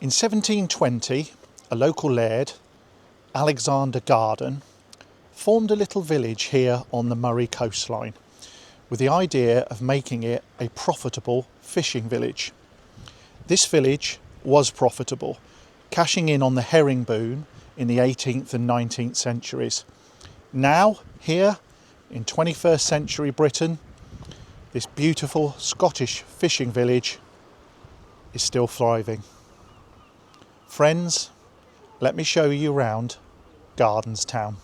In 1720, a local laird, Alexander Garden, formed a little village here on the Murray coastline with the idea of making it a profitable fishing village. This village was profitable, cashing in on the herring boom in the 18th and 19th centuries. Now, here in 21st century Britain, this beautiful Scottish fishing village is still thriving. Friends, let me show you around Gardenstown.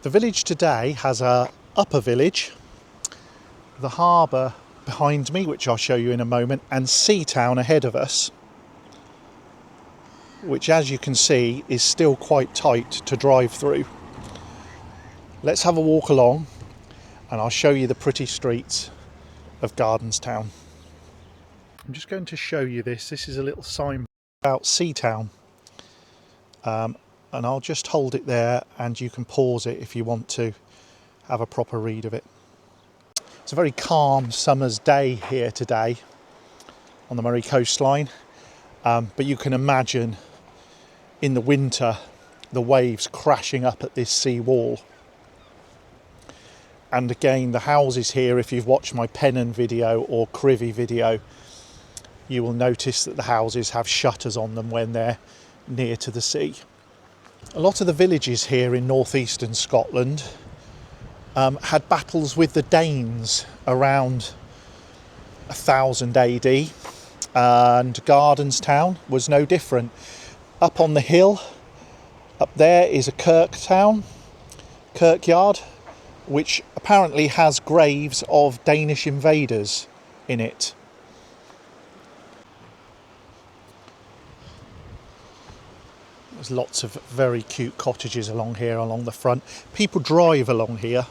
The village today has a upper village, the harbour behind me, which I'll show you in a moment, and Seatown ahead of us, which, as you can see, is still quite tight to drive through. Let's have a walk along and I'll show you the pretty streets of Gardenstown. I'm just going to show you this. This is a little sign about Seatown, and I'll just hold it there and you can pause it if you want to have a proper read of it. It's a very calm summer's day here today on the Murray coastline, but you can imagine in the winter the waves crashing up at this sea wall. And again, the houses here, if you've watched my Pennon video or Crivy video, you will notice that the houses have shutters on them when they're near to the sea. A lot of the villages here in northeastern Scotland had battles with the Danes around 1000 AD, and Gardenstown was no different. Up on the hill, up there is a Kirktown, kirkyard, which apparently has graves of Danish invaders in it. There's lots of very cute cottages along here, along the front. People drive along here.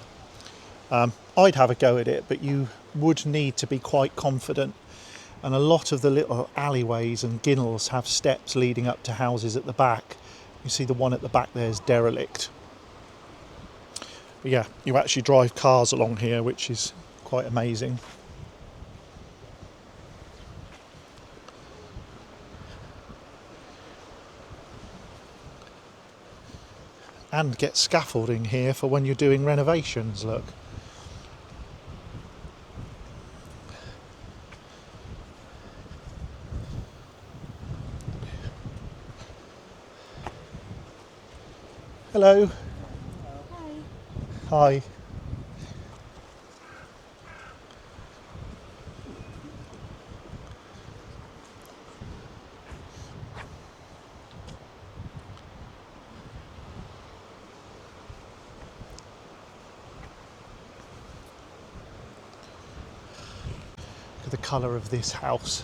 I'd have a go at it, but you would need to be quite confident. And a lot of the little alleyways and ginnels have steps leading up to houses at the back. You see the one at the back there is derelict. But yeah, you actually drive cars along here, which is quite amazing. And get scaffolding here for when you're doing renovations, look. Hello. Hi. Look at the colour of this house.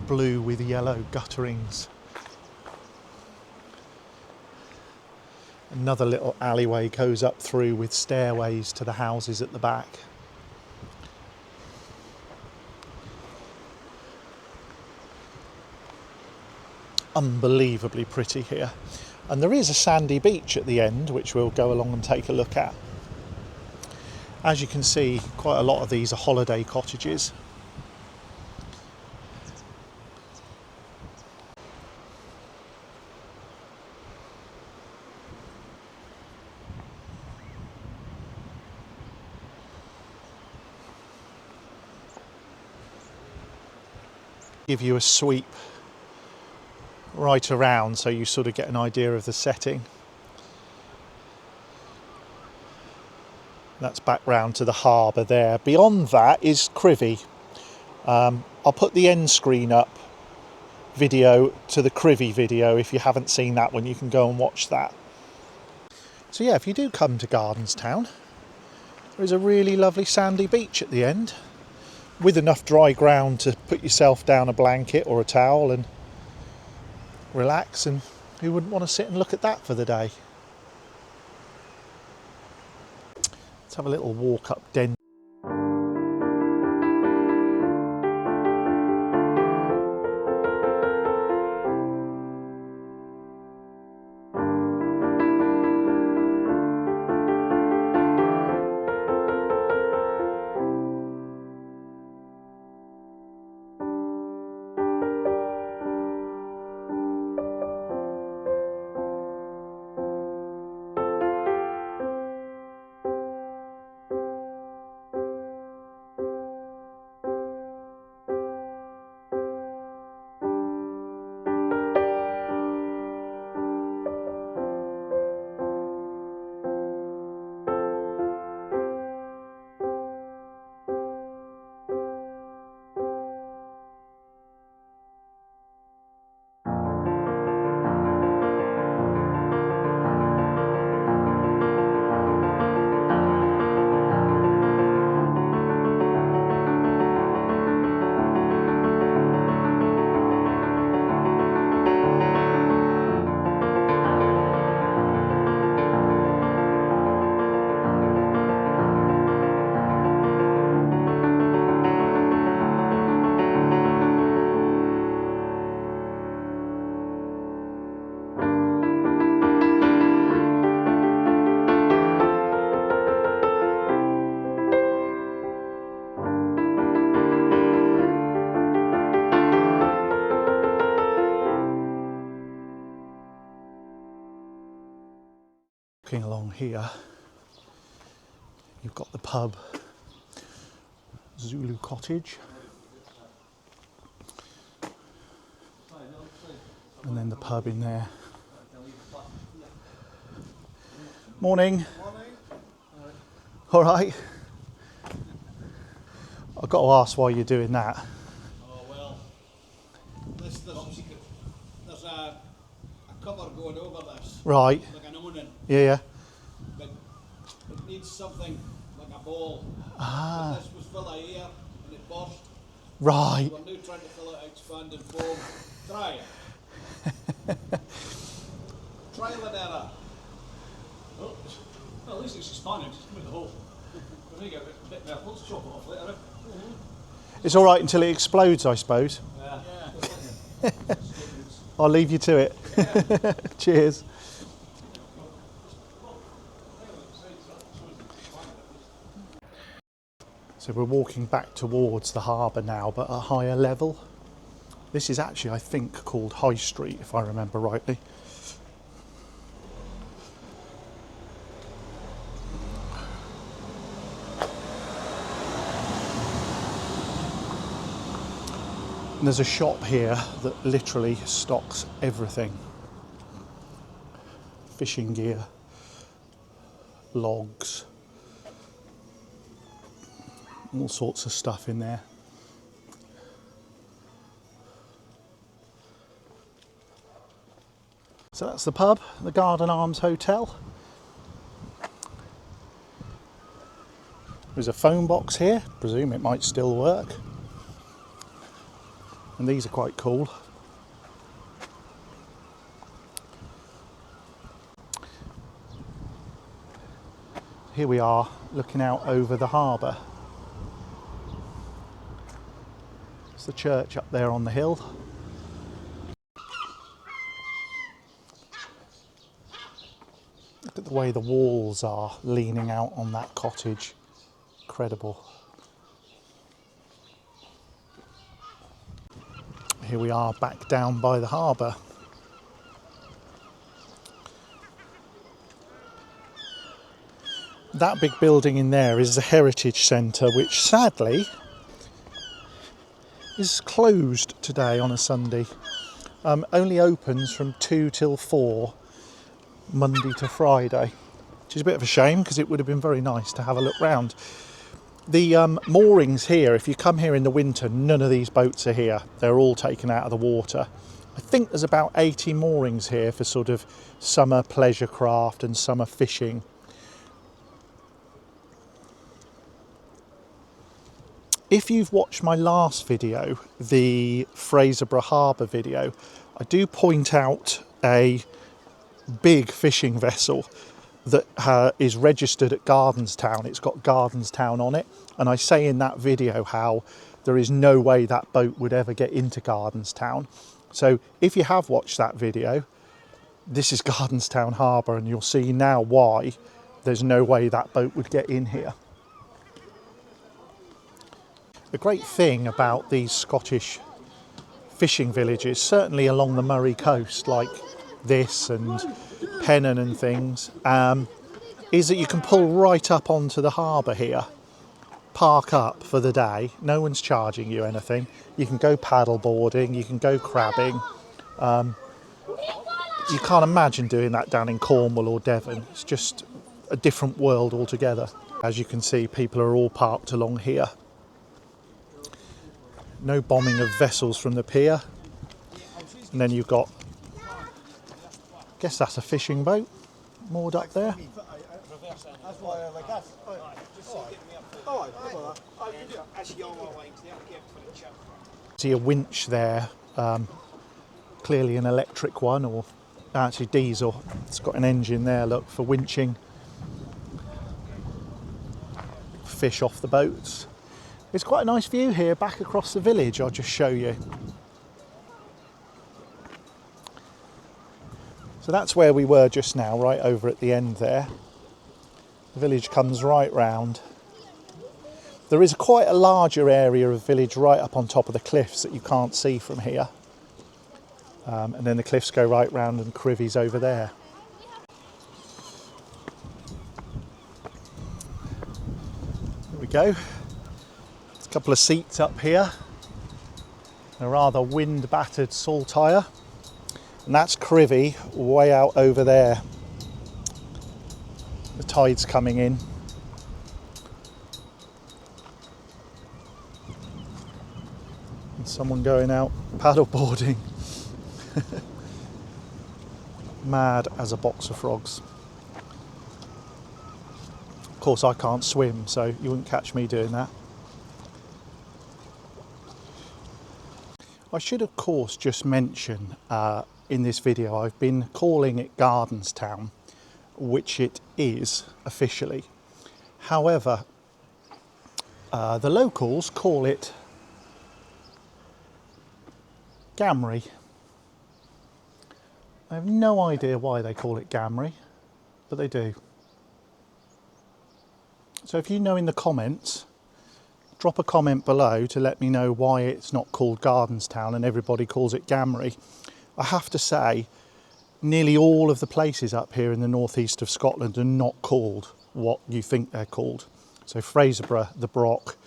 Blue with yellow gutterings. Another little alleyway goes up through with stairways to the houses at the back. Unbelievably pretty here. And there is a sandy beach at the end, which we'll go along and take a look at. As you can see, quite a lot of these are holiday cottages. Give you a sweep right around so you sort of get an idea of the setting. That's back round to the harbour there. Beyond that is Crivy. I'll put the end screen up video to the Crivy video. If you haven't seen that one, you can go and watch that. So yeah, if you do come to Gardenstown, there is a really lovely sandy beach at the end, with enough dry ground to put yourself down a blanket or a towel and relax, and who wouldn't want to sit and look at that for the day? Let's have a little walk up Denheaton. here, you've got the pub, Zulu Cottage, and then the pub in there. Morning. All right. I've got to ask why you're doing that. Oh well, there's a cover going over this. Right. Like an awning. Yeah. But it needs something like a ball. Ah. This was full of air and it burst. Right. We're now trying to fill it expanded foam. Try it. Trial and error. Oh, well, at least it's expanded. Just come in the hole. We'll make it a bit better. Let's chop it off later. It's all right until it explodes, I suppose. Yeah. I'll leave you to it. Yeah. Cheers. So we're walking back towards the harbour now, but at a higher level. This is actually, I think, called High Street, if I remember rightly. And there's a shop here that literally stocks everything. Fishing gear, logs, all sorts of stuff in there. So that's the pub, the Garden Arms Hotel. There's a phone box here, presume it might still work. And these are quite cool. Here we are looking out over the harbour. It's the church up there on the hill. Look at the way the walls are leaning out on that cottage. Incredible. Here we are back down by the harbour. That big building in there is the Heritage Centre, which sadly is closed today on a Sunday. Only opens from 2 till 4, Monday to Friday, which is a bit of a shame because it would have been very nice to have a look round. The moorings here, if you come here in the winter, none of these boats are here. They're all taken out of the water. I think there's about 80 moorings here for sort of summer pleasure craft and summer fishing. If you've watched my last video, the Fraserburgh Harbour video, I do point out a big fishing vessel that is registered at Gardenstown. It's got Gardenstown on it, and I say in that video how there is no way that boat would ever get into Gardenstown. So if you have watched that video, this is Gardenstown Harbor, and you'll see now why there's no way that boat would get in here. The great thing about these Scottish fishing villages, certainly along the Murray coast, like this and Pennon and things, is that you can pull right up onto the harbour here, park up for the day, no one's charging you anything, you can go paddle boarding, you can go crabbing. You can't imagine doing that down in Cornwall or Devon. It's just a different world altogether. As you can see, people are all parked along here. No bombing of vessels from the pier. And then you've got, I guess that's a fishing boat moored up there. See a winch there, clearly an electric one, or actually diesel. It's got an engine there, look, for winching fish off the boats. It's quite a nice view here back across the village. I'll just show you. So that's where we were just now, right over at the end there. The village comes right round. There is quite a larger area of village right up on top of the cliffs that you can't see from here. And then the cliffs go right round and Crivies over there. There we go. There's a couple of seats up here. A rather wind-battered saltire. And that's Crivy way out over there. The tide's coming in. And someone going out paddleboarding. Mad as a box of frogs. Of course I can't swim, so you wouldn't catch me doing that. I should of course just mention in this video I've been calling it Gardenstown, which it is officially. However, the locals call it Gamry. I have no idea why they call it Gamry, but they do. So if you know in the comments, drop a comment below to let me know why it's not called Gardenstown and everybody calls it Gamry. I have to say, nearly all of the places up here in the northeast of Scotland are not called what you think they're called. So Fraserburgh, the Brock,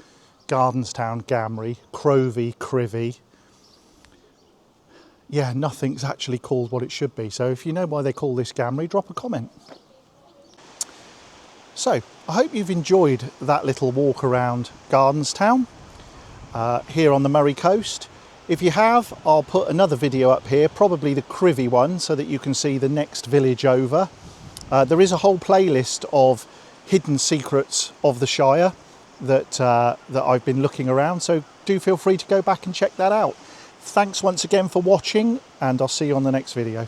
Gardenstown, Gamry, Crovey, Crivy. Yeah, nothing's actually called what it should be. So if you know why they call this Gamry, drop a comment. So, I hope you've enjoyed that little walk around Gardenstown here on the Murray coast. If you have, I'll put another video up here, probably the Crivy one, so that you can see the next village over. There is a whole playlist of hidden secrets of the Shire that I've been looking around, so do feel free to go back and check that out. Thanks once again for watching, and I'll see you on the next video.